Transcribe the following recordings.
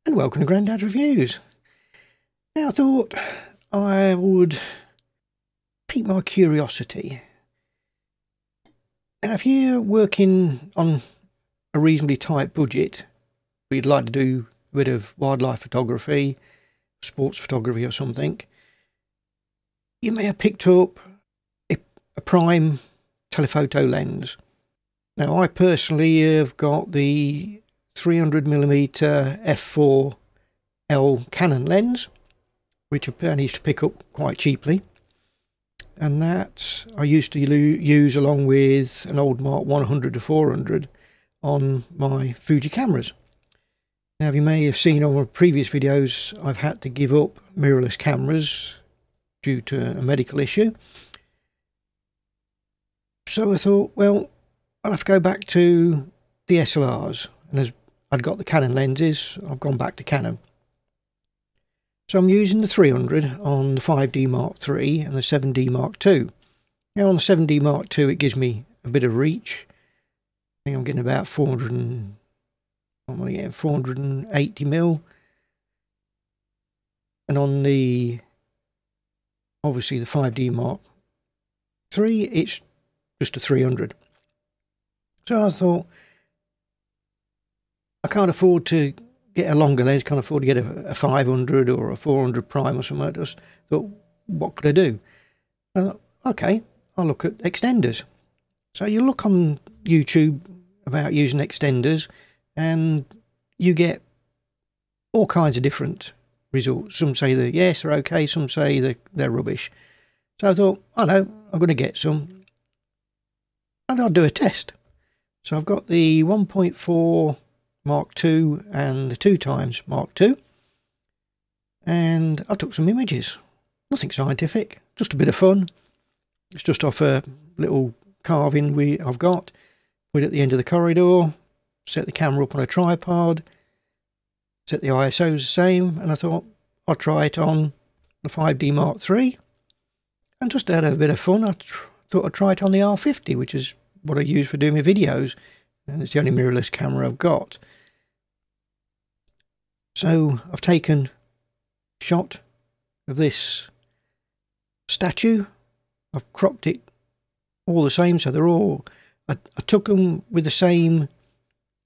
and welcome to Grandad's Reviews. Now I thought I would pique my curiosity. Now if you're working on a reasonably tight budget, but you'd like to do a bit of wildlife photography, sports photography or something, you may have picked up a prime telephoto lens. Now I personally have got the 300mm f4L Canon lens, which I managed to pick up quite cheaply, and that I used to use along with an old Mark 100-400 on my Fuji cameras. Now you may have seen on my previous videos I've had to give up mirrorless cameras due to a medical issue, so I thought, well, I'll have to go back to DSLRs, and as I'd got the Canon lenses, I've gone back to Canon. So I'm using the 300 on the 5D Mark III and the 7D Mark II. Now on the 7D Mark II it gives me a bit of reach. I think I'm getting about 480mm. And on the, obviously the 5D Mark III, it's just a 300. So I thought, I can't afford to get a longer lens, can't afford to get a 500 or a 400 prime or something. I just thought, what could I do? I thought, okay, I'll look at extenders. So you look on YouTube about using extenders and you get all kinds of different results. Some say that yes, they're okay, some say they're rubbish. So I thought, I know, I'm going to get some and I'll do a test. So I've got the 1.4 Mark II and the 2x Mark II, and I took some images. Nothing scientific, just a bit of fun. It's just off a little carving I've got. Put it at the end of the corridor, set the camera up on a tripod, set the ISOs the same, and I thought I'll try it on the 5D Mark III, and just out of a bit of fun I thought I'd try it on the R50, which is what I use for doing my videos, and it's the only mirrorless camera I've got. So I've taken a shot of this statue. I've cropped it all the same, so they're all, I took them with the same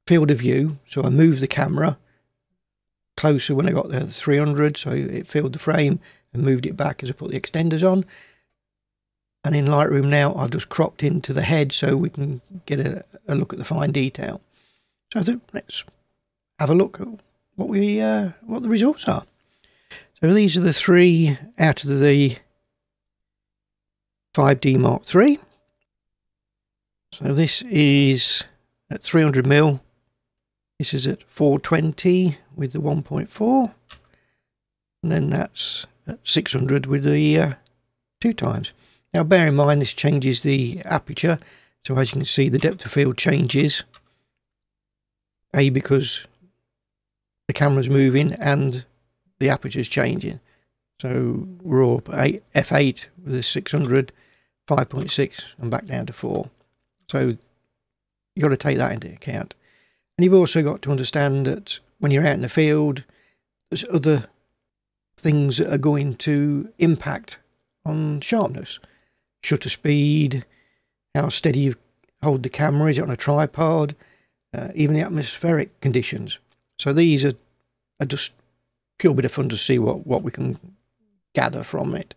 field of view, so I moved the camera closer when I got the 300, so it filled the frame, and moved it back as I put the extenders on. And in Lightroom now I've just cropped into the head so we can get a look at the fine detail. So I thought, let's have a look at what the results are. So these are the three out of the 5D Mark III. So this is at 300mm. This is at 420 with the 1.4, and then that's at 600 with the 2x. Now bear in mind this changes the aperture, so as you can see the depth of field changes, because the camera's moving and the aperture's changing. So we're all up at f8 with a 600, 5.6 and back down to 4. So you've got to take that into account. And you've also got to understand that when you're out in the field, there's other things that are going to impact on sharpness. Shutter speed, how steady you hold the camera, is it on a tripod, even the atmospheric conditions. So these are just a cool bit of fun to see what we can gather from it.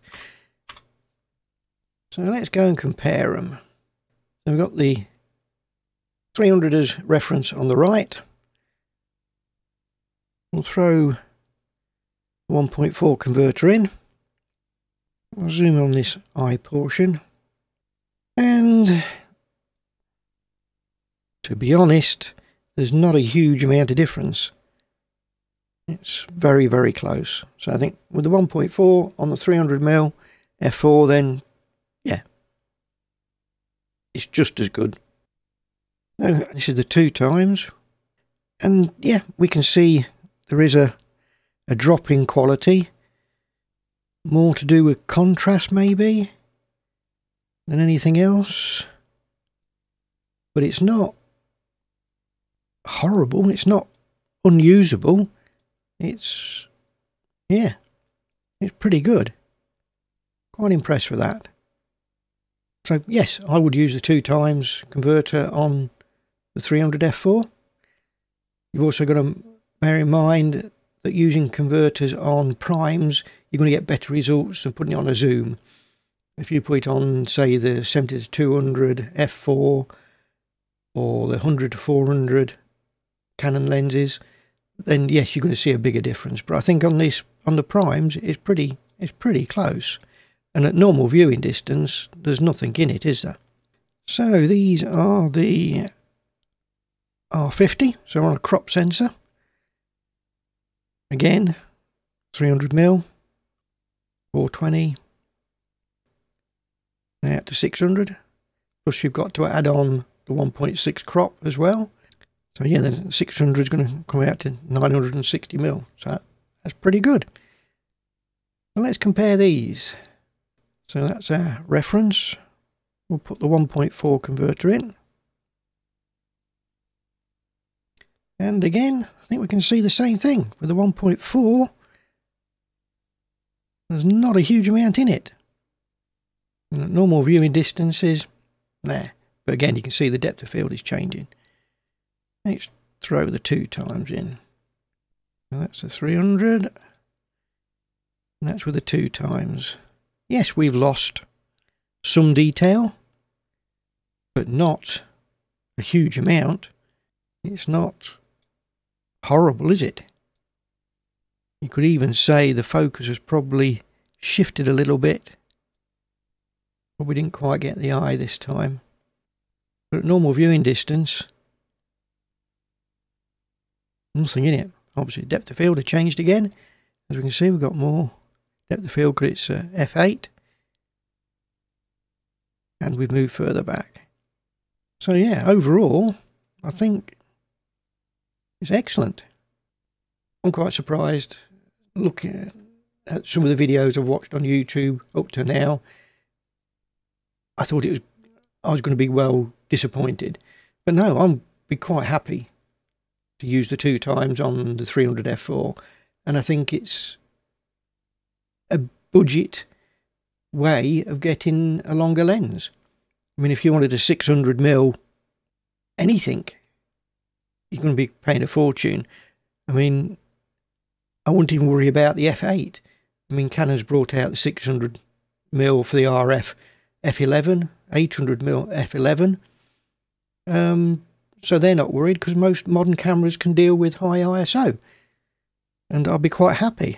So let's go and compare them. So we've got the 300 as reference on the right. We'll throw the 1.4 converter in. I'll zoom on this eye portion, and to be honest, there's not a huge amount of difference. It's very, very close. So I think with the 1.4 on the 300mm f4, then yeah, it's just as good. So this is the 2x, and yeah, we can see there is a drop in quality. More to do with contrast maybe than anything else, but it's not horrible, it's not unusable. It's, yeah, it's pretty good. Quite impressed with that. So yes, I would use the 2x converter on the 300 f4. You've also got to bear in mind that using converters on primes, you're going to get better results than putting it on a zoom. If you put it on, say, the 70-200 f4 or the 100-400 Canon lenses, then yes, you're going to see a bigger difference. But I think on the primes, it's pretty close. And at normal viewing distance, there's nothing in it, is there? So these are the R50, so on a crop sensor. Again, 300mm, 420, now to 600. Plus you've got to add on the 1.6 crop as well. So yeah, the 600 is going to come out to 960mm. So that's pretty good. Well, let's compare these. So that's our reference. We'll put the 1.4 converter in. And again, I think we can see the same thing with the 1.4. There's not a huge amount in it. And at normal viewing distances, nah. But again, you can see the depth of field is changing. Let's throw the 2x in. And that's the 300. And that's with the 2x. Yes, we've lost some detail, but not a huge amount. It's not horrible, is it? You could even say the focus has probably shifted a little bit. But we didn't quite get the eye this time. But at normal viewing distance, nothing in it. Obviously, depth of field has changed again. As we can see, we've got more depth of field because it's f8. And we've moved further back. So yeah, overall, I think it's excellent. I'm quite surprised looking at some of the videos I've watched on YouTube up to now. I thought I was going to be well disappointed. But no, I'll be quite happy to use the 2x on the 300 f4. And I think it's a budget way of getting a longer lens. I mean, if you wanted a 600mm anything, you're going to be paying a fortune. I mean, I wouldn't even worry about the f8. I mean, Canon's brought out the 600mm for the RF f11, 800mm f11. So they're not worried because most modern cameras can deal with high ISO. And I'll be quite happy.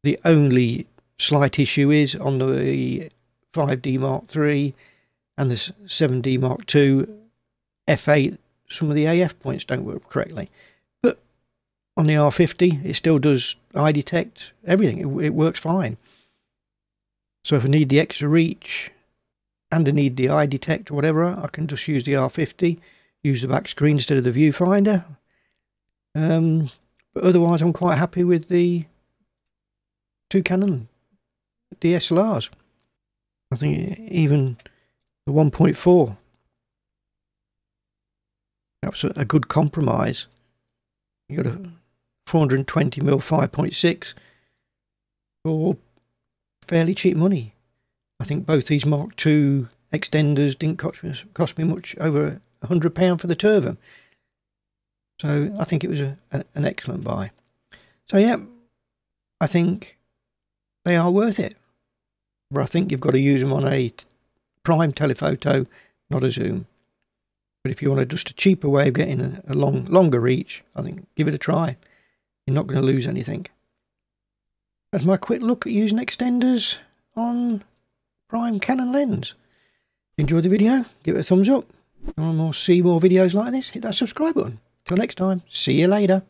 The only slight issue is on the 5D Mark III and the 7D Mark II f8, some of the AF points don't work correctly. But on the R50, it still does eye detect, everything. It works fine. So if I need the extra reach and I need the eye detect or whatever, I can just use the R50, use the back screen instead of the viewfinder. But otherwise, I'm quite happy with the 2 Canon DSLRs. I think even the 1.4, that was a good compromise. You got a 420mm 5.6 for fairly cheap money. I think both these Mark II extenders didn't cost me much over £100 for the two of them. So I think it was an excellent buy. So yeah, I think they are worth it. But I think you've got to use them on a prime telephoto, not a zoom. But if you want just a cheaper way of getting a longer reach, I think give it a try. You're not going to lose anything. That's my quick look at using extenders on prime Canon lens. If you enjoyed the video, give it a thumbs up. If you want to see more videos like this, hit that subscribe button. Till next time, see you later.